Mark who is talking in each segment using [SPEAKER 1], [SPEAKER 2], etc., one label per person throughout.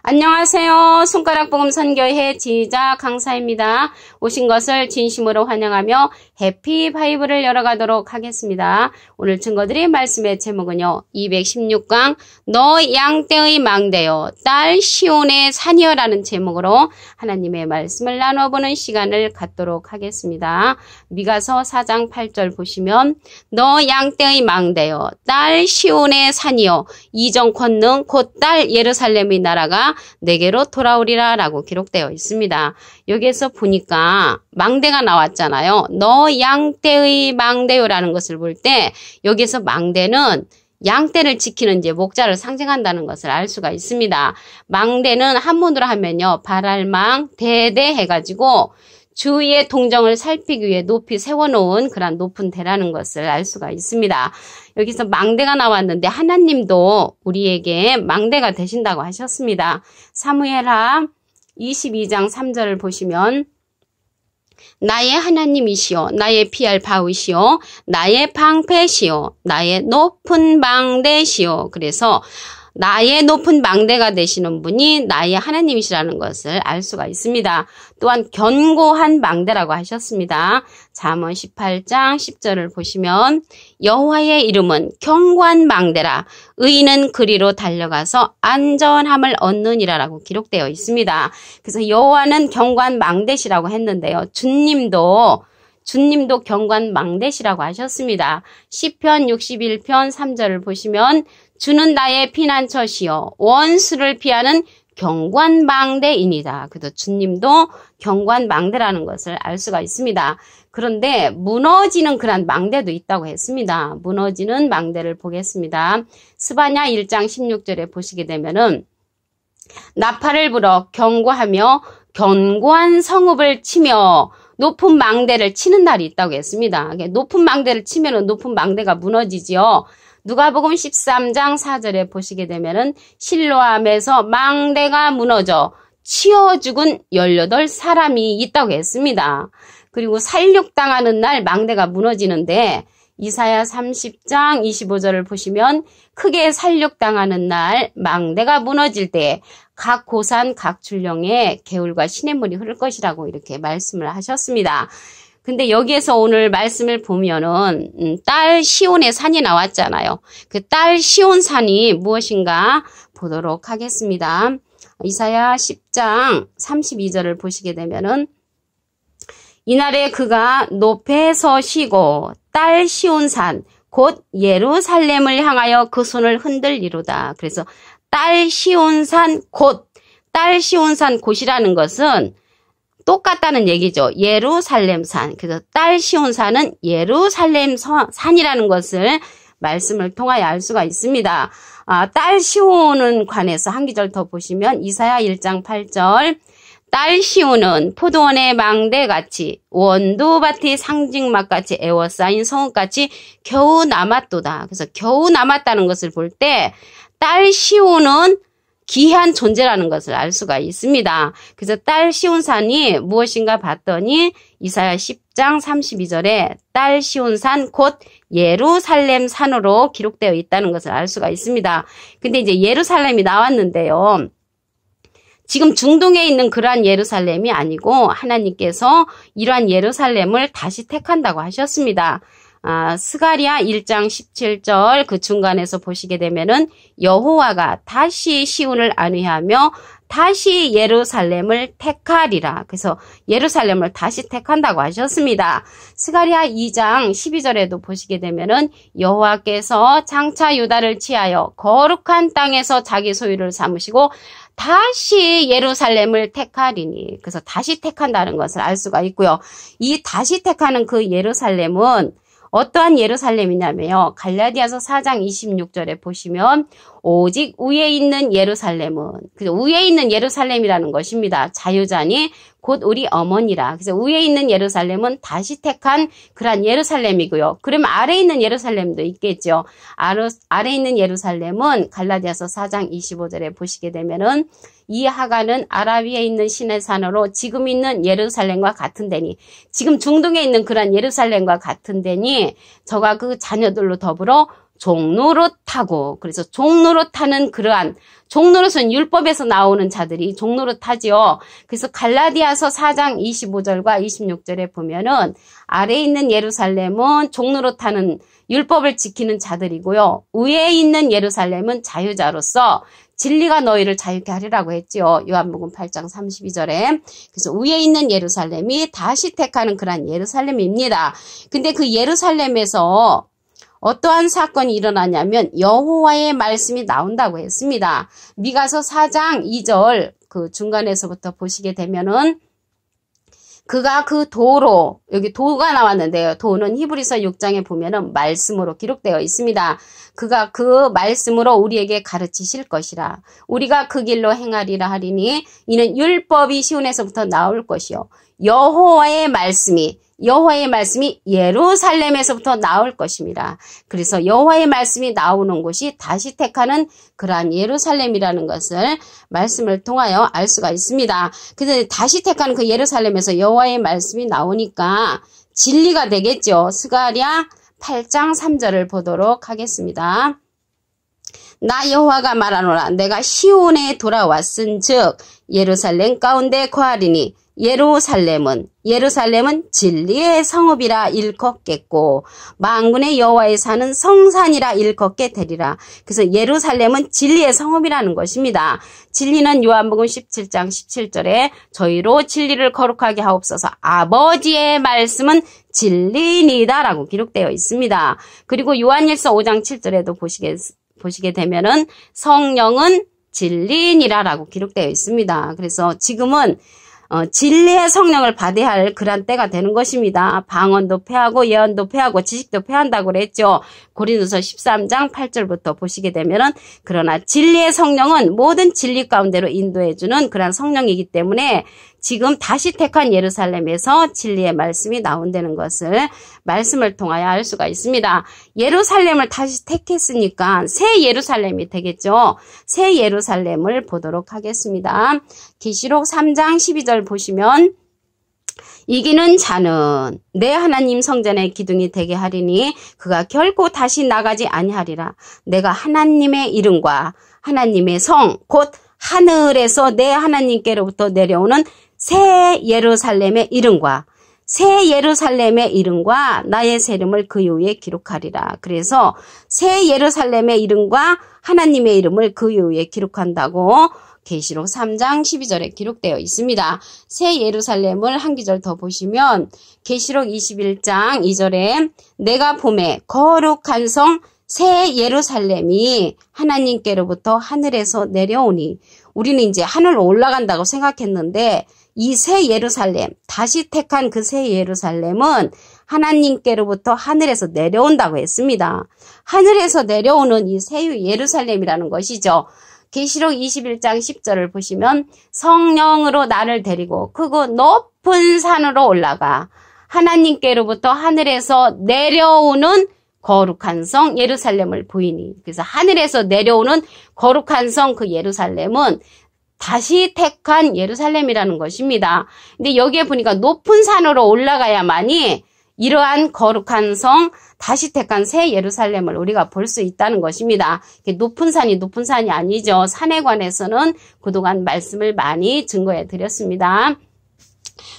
[SPEAKER 1] 안녕하세요. 손가락복음 선교회 지휘자 강사입니다. 오신 것을 진심으로 환영하며 해피 바이블을 열어가도록 하겠습니다. 오늘 증거드릴 말씀의 제목은요. 216강 너 양떼의 망대여 딸 시온의 산이여 라는 제목으로 하나님의 말씀을 나눠보는 시간을 갖도록 하겠습니다. 미가서 4장 8절 보시면 너 양떼의 망대여 딸 시온의 산이여 이정 권능 곧 딸 예루살렘의 나라가 내게로 돌아오리라 라고 기록되어 있습니다. 여기에서 보니까 망대가 나왔잖아요. 너 양떼의 망대요라는 것을 볼 때 여기에서 망대는 양떼를 지키는 이제 목자를 상징한다는 것을 알 수가 있습니다. 망대는 한문으로 하면요. 발알망, 대대 해가지고 주위의 동정을 살피기 위해 높이 세워놓은 그런 높은 대라는 것을 알 수가 있습니다. 여기서 망대가 나왔는데 하나님도 우리에게 망대가 되신다고 하셨습니다. 사무엘하 22장 3절을 보시면 나의 하나님이시오 나의 피할 바위시오 나의 방패시오 나의 높은 망대시오. 그래서 나의 높은 망대가 되시는 분이 나의 하나님이시라는 것을 알 수가 있습니다. 또한 견고한 망대라고 하셨습니다. 잠언 18장 10절을 보시면 여호와의 이름은 견고한 망대라 의인은 그리로 달려가서 안전함을 얻느니라 라고 기록되어 있습니다. 그래서 여호와는 견고한 망대시라고 했는데요. 주님도 견고한 망대시라고 하셨습니다. 시편 61편 3절을 보시면 주는 나의 피난처시요 원수를 피하는 견고한 망대이니다. 그래서 주님도 견고한 망대라는 것을 알 수가 있습니다. 그런데 무너지는 그런 망대도 있다고 했습니다. 무너지는 망대를 보겠습니다. 스바냐 1장 16절에 보시게 되면은 나팔을 불어 경고하며 견고한 성읍을 치며 높은 망대를 치는 날이 있다고 했습니다. 높은 망대를 치면은 높은 망대가 무너지지요. 누가복음 13장 4절에 보시게 되면은 실로암에서 망대가 무너져 치어 죽은 18사람이 있다고 했습니다. 그리고 살육당하는 날 망대가 무너지는데 이사야 30장 25절을 보시면 크게 살육당하는 날 망대가 무너질 때 각 고산 각 출령에 개울과 시냇물이 흐를 것이라고 이렇게 말씀을 하셨습니다. 근데 여기에서 오늘 말씀을 보면은 딸 시온의 산이 나왔잖아요. 그 딸 시온 산이 무엇인가 보도록 하겠습니다. 이사야 10장 32절을 보시게 되면은 이날에 그가 높에서 쉬고 딸 시온 산 곧 예루살렘을 향하여 그 손을 흔들리로다. 그래서 딸 시온 산 곧이라는 것은 똑같다는 얘기죠. 예루살렘 산. 그래서 딸 시온 산은 예루살렘 산이라는 것을 말씀을 통하여 알 수가 있습니다. 딸 시온은 관해서 한 기절 더 보시면 이사야 1장 8절 딸 시온은 포도원의 망대같이 원두밭의 상징막같이 에워싸인 성읍같이 겨우 남았도다. 그래서 겨우 남았다는 것을 볼 때 딸 시온은 기이한 존재라는 것을 알 수가 있습니다. 그래서 딸 시온산이 무엇인가 봤더니 이사야 10장 32절에 딸 시온산 곧 예루살렘 산으로 기록되어 있다는 것을 알 수가 있습니다. 근데 이제 예루살렘이 나왔는데요. 지금 중동에 있는 그러한 예루살렘이 아니고 하나님께서 이러한 예루살렘을 다시 택한다고 하셨습니다. 스가랴 1장 17절 그 중간에서 보시게 되면은 여호와가 다시 시온을 안위하며 다시 예루살렘을 택하리라. 그래서 예루살렘을 다시 택한다고 하셨습니다. 스가랴 2장 12절에도 보시게 되면은 여호와께서 장차 유다를 취하여 거룩한 땅에서 자기 소유를 삼으시고 다시 예루살렘을 택하리니. 그래서 다시 택한다는 것을 알 수가 있고요. 이 다시 택하는 그 예루살렘은 어떠한 예루살렘이냐면요. 갈라디아서 4장 26절에 보시면 오직 위에 있는 예루살렘은 그래서 위에 있는 예루살렘이라는 것입니다. 자유자니 곧 우리 어머니라. 그래서 위에 있는 예루살렘은 다시 택한 그러한 예루살렘이고요. 그러면 아래에 있는 예루살렘도 있겠죠. 아래에 있는 예루살렘은 갈라디아서 4장 25절에 보시게 되면은 이 하가는 아라 위에 있는 신의 산으로 지금 있는 예루살렘과 같은 데니 지금 중동에 있는 그러한 예루살렘과 같은 데니 저가 그 자녀들로 더불어 종노릇하고, 그래서 종노릇하는 그러한, 종노릇은 율법에서 나오는 자들이 종노릇하지요. 그래서 갈라디아서 4장 25절과 26절에 보면은 아래에 있는 예루살렘은 종노릇하는 율법을 지키는 자들이고요. 위에 있는 예루살렘은 자유자로서 진리가 너희를 자유케 하리라고 했지요. 요한복음 8장 32절에. 그래서 위에 있는 예루살렘이 다시 택하는 그런 예루살렘입니다. 근데 그 예루살렘에서 어떠한 사건이 일어나냐면 여호와의 말씀이 나온다고 했습니다. 미가서 4장 2절 그 중간에서부터 보시게 되면은 그가 그 도로, 여기 도가 나왔는데요. 도는 히브리서 6장에 보면은 말씀으로 기록되어 있습니다. 그가 그 말씀으로 우리에게 가르치실 것이라. 우리가 그 길로 행하리라 하리니 이는 율법이 시온에서부터 나올 것이요. 여호와의 말씀이 예루살렘에서부터 나올 것입니다. 그래서 여호와의 말씀이 나오는 곳이 다시 택하는 그러한 예루살렘이라는 것을 말씀을 통하여 알 수가 있습니다. 그래서 다시 택하는 그 예루살렘에서 여호와의 말씀이 나오니까 진리가 되겠죠. 스가랴 8장 3절을 보도록 하겠습니다. 나 여호와가 말하노라. 내가 시온에 돌아왔은즉 예루살렘 가운데 거하리니 예루살렘은 진리의 성읍이라 일컫겠고 만군의 여호와의 산은 성산이라 일컫게 되리라. 그래서 예루살렘은 진리의 성읍이라는 것입니다. 진리는 요한복음 17장 17절에 저희로 진리를 거룩하게 하옵소서 아버지의 말씀은 진리니이다 라고 기록되어 있습니다. 그리고 요한일서 5장 7절에도 보시게 되면은 성령은 진리니라라고 기록되어 있습니다. 그래서 지금은 진리의 성령을 받아야 할 그런 때가 되는 것입니다. 방언도 패하고 예언도 패하고 지식도 패한다고 그랬죠. 고린도서 13장 8절부터 보시게 되면은 그러나 진리의 성령은 모든 진리 가운데로 인도해주는 그런 성령이기 때문에 지금 다시 택한 예루살렘에서 진리의 말씀이 나온다는 것을 말씀을 통하여 알 수가 있습니다. 예루살렘을 다시 택했으니까 새 예루살렘이 되겠죠. 새 예루살렘을 보도록 하겠습니다. 계시록 3장 12절 보시면 이기는 자는 내 하나님 성전의 기둥이 되게 하리니 그가 결코 다시 나가지 아니하리라. 내가 하나님의 이름과 하나님의 성 곧 하늘에서 내 하나님께로부터 내려오는 새 예루살렘의 이름과 나의 새 이름을 그 이후에 기록하리라. 그래서 새 예루살렘의 이름과 하나님의 이름을 그 이후에 기록한다고 계시록 3장 12절에 기록되어 있습니다. 새 예루살렘을 한 기절 더 보시면 계시록 21장 2절에 내가 봄에 거룩한 성 새 예루살렘이 하나님께로부터 하늘에서 내려오니 우리는 이제 하늘로 올라간다고 생각했는데 이 새 예루살렘, 다시 택한 그 새 예루살렘은 하나님께로부터 하늘에서 내려온다고 했습니다. 하늘에서 내려오는 이 새 예루살렘이라는 것이죠. 계시록 21장 10절을 보시면 성령으로 나를 데리고 크고 높은 산으로 올라가 하나님께로부터 하늘에서 내려오는 거룩한 성 예루살렘을 보이니. 그래서 하늘에서 내려오는 거룩한 성 그 예루살렘은 다시 택한 예루살렘이라는 것입니다. 근데 여기에 보니까 높은 산으로 올라가야만이 이러한 거룩한 성, 다시 택한 새 예루살렘을 우리가 볼 수 있다는 것입니다. 높은 산이 아니죠. 산에 관해서는 그동안 말씀을 많이 증거해 드렸습니다.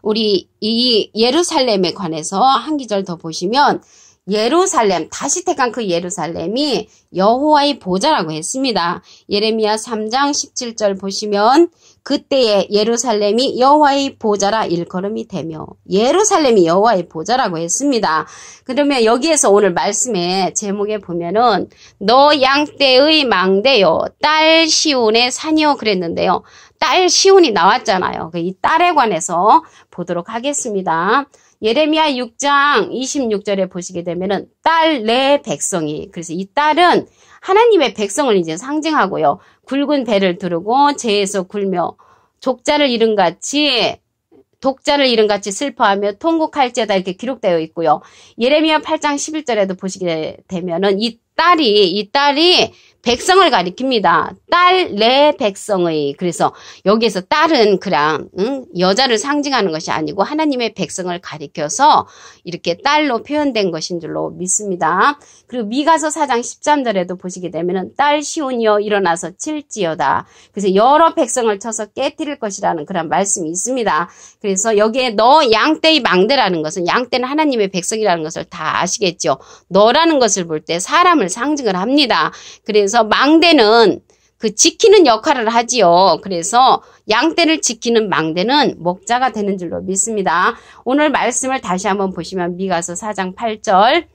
[SPEAKER 1] 우리 이 예루살렘에 관해서 한 기절 더 보시면 예루살렘, 다시 택한 그 예루살렘이 여호와의 보좌라고 했습니다. 예레미야 3장 17절 보시면 그때에 예루살렘이 여호와의 보좌라 일컬음이 되며 예루살렘이 여호와의 보좌라고 했습니다. 그러면 여기에서 오늘 말씀의 제목에 보면은 너 양떼의 망대요 딸 시온의 산이요 그랬는데요. 딸 시온이 나왔잖아요. 이 딸에 관해서 보도록 하겠습니다. 예레미야 6장 26절에 보시게 되면은 딸 내 백성이, 그래서 이 딸은 하나님의 백성을 이제 상징하고요. 굵은 배를 두르고 재에서 굴며 독자를 잃은 같이 슬퍼하며 통곡할지어다 이렇게 기록되어 있고요. 예레미야 8장 11절에도 보시게 되면은 이 딸이 백성을 가리킵니다. 딸 내 백성의. 그래서 여기에서 딸은 그냥 여자를 상징하는 것이 아니고 하나님의 백성을 가리켜서 이렇게 딸로 표현된 것인 줄로 믿습니다. 그리고 미가서 4장 13절에도 보시게 되면은 딸 시온이여 일어나서 칠지어다. 그래서 여러 백성을 쳐서 깨뜨릴 것이라는 그런 말씀이 있습니다. 그래서 여기에 너 양떼의 망대라는 것은 양떼는 하나님의 백성이라는 것을 다 아시겠죠. 너라는 것을 볼 때 사람을 상징을 합니다. 그래서 망대는 그 지키는 역할을 하지요. 그래서 양떼를 지키는 망대는 목자가 되는 줄로 믿습니다. 오늘 말씀을 다시 한번 보시면 미가서 4장 8절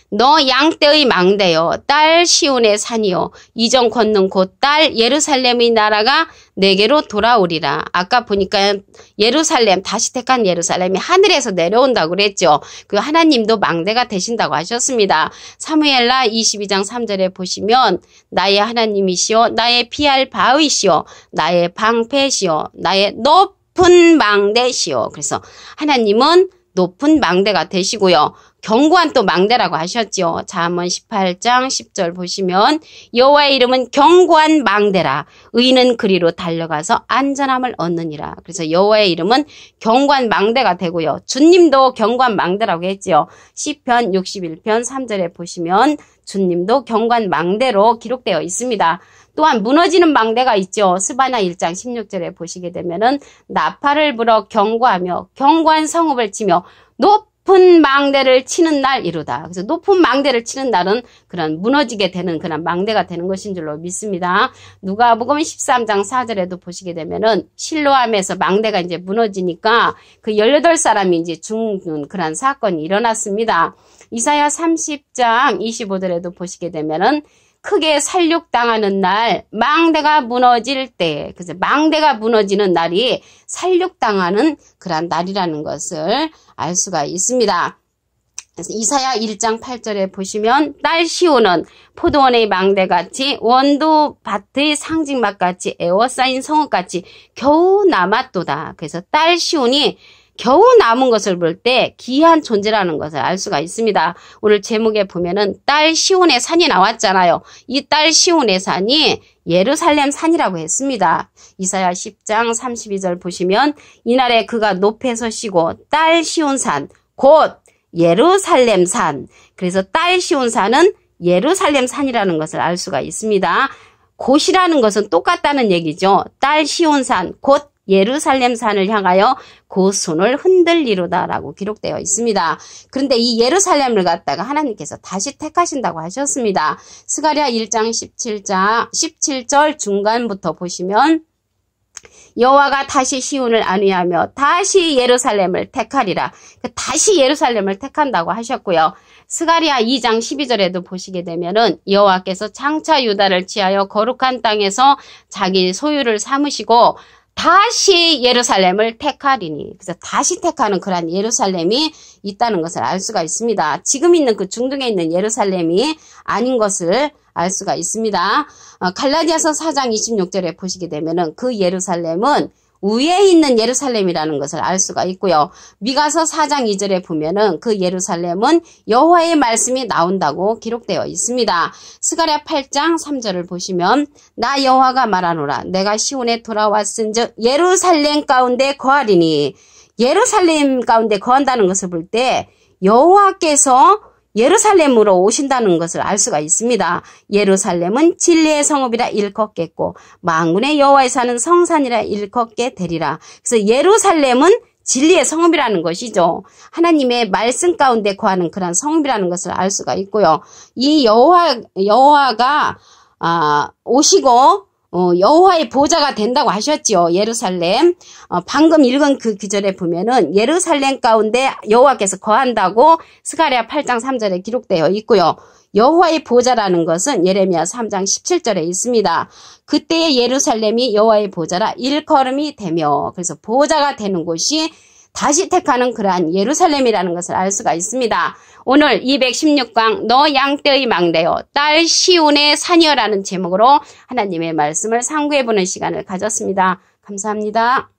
[SPEAKER 1] 너 양떼의 망대여 딸 시온의 산이여 이전 걷는 곧 딸 예루살렘의 나라가 내게로 돌아오리라. 아까 보니까 예루살렘 다시 택한 예루살렘이 하늘에서 내려온다고 그랬죠. 그 하나님도 망대가 되신다고 하셨습니다. 사무엘라 22장 3절에 보시면 나의 하나님이시여 나의 피할 바위시여 나의 방패시여 나의 높은 망대시여. 그래서 하나님은 높은 망대가 되시고요. 견고한 또 망대라고 하셨죠. 잠언 18장 10절 보시면 여호와의 이름은 견고한 망대라. 의인은 그리로 달려가서 안전함을 얻느니라. 그래서 여호와의 이름은 견고한 망대가 되고요. 주님도 견고한 망대라고 했지요. 시편 61편 3절에 보시면 주님도 견고한 망대로 기록되어 있습니다. 또한 무너지는 망대가 있죠. 스바냐 1장 16절에 보시게 되면은 나팔을 불어 경고하며 견고한 성읍을 치며 높은 망대를 치는 날 이루다. 그래서 높은 망대를 치는 날은 그런 무너지게 되는 그런 망대가 되는 것인 줄로 믿습니다. 누가복음 13장 4절에도 보시게 되면은 실로암에서 망대가 이제 무너지니까 그 18사람이 이제 죽는 그런 사건이 일어났습니다. 이사야 30장 25절에도 보시게 되면은 크게 살육당하는 날, 망대가 무너질 때, 그래서 망대가 무너지는 날이 살육당하는 그런 날이라는 것을 알 수가 있습니다. 그래서 이사야 1장 8절에 보시면 딸 시온은 포도원의 망대같이 원두밭의 상징막같이 에워싸인 성읍같이 겨우 남았도다. 그래서 딸 시온이 겨우 남은 것을 볼 때 귀한 존재라는 것을 알 수가 있습니다. 오늘 제목에 보면은 딸 시온의 산이 나왔잖아요. 이 딸 시온의 산이 예루살렘 산이라고 했습니다. 이사야 10장 32절 보시면 이날에 그가 높에 서시고 딸 시온 산 곧 예루살렘 산. 그래서 딸 시온 산은 예루살렘 산이라는 것을 알 수가 있습니다. 곧이라는 것은 똑같다는 얘기죠. 딸 시온 산 곧 예루살렘 산을 향하여 그 손을 흔들리로다라고 기록되어 있습니다. 그런데 이 예루살렘을 갖다가 하나님께서 다시 택하신다고 하셨습니다. 스가랴 1장 17절 중간부터 보시면 여호와가 다시 시온을 안위하며 다시 예루살렘을 택하리라. 다시 예루살렘을 택한다고 하셨고요. 스가랴 2장 12절에도 보시게 되면은 여호와께서 장차 유다를 취하여 거룩한 땅에서 자기 소유를 삼으시고 다시 예루살렘을 택하리니. 그래서 다시 택하는 그러한 예루살렘이 있다는 것을 알 수가 있습니다. 지금 있는 그 중동에 있는 예루살렘이 아닌 것을 알 수가 있습니다. 갈라디아서 4장 26절에 보시게 되면은 그 예루살렘은 위에 있는 예루살렘이라는 것을 알 수가 있고요. 미가서 4장 2절에 보면은 그 예루살렘은 여호와의 말씀이 나온다고 기록되어 있습니다. 스가랴 8장 3절을 보시면 나 여호와가 말하노라 내가 시온에 돌아왔은즉 예루살렘 가운데 거하리니. 예루살렘 가운데 거한다는 것을 볼 때 여호와께서 예루살렘으로 오신다는 것을 알 수가 있습니다. 예루살렘은 진리의 성읍이라 일컫겠고 만군의 여호와의 사는 성산이라 일컫게 되리라. 그래서 예루살렘은 진리의 성읍이라는 것이죠. 하나님의 말씀 가운데 거하는 그런 성읍이라는 것을 알 수가 있고요. 이 여호와가 오시고 여호와의 보좌가 된다고 하셨지요. 예루살렘. 방금 읽은 그 구절에 보면은 예루살렘 가운데 여호와께서 거한다고 스가랴 8장 3절에 기록되어 있고요. 여호와의 보좌라는 것은 예레미야 3장 17절에 있습니다. 그때의 예루살렘이 여호와의 보좌라 일컬음이 되며, 그래서 보좌가 되는 곳이 다시 택하는 그러한 예루살렘이라는 것을 알 수가 있습니다. 오늘 216강 너 양떼의 망대여 딸 시온의 산이여라는 제목으로 하나님의 말씀을 상고해보는 시간을 가졌습니다. 감사합니다.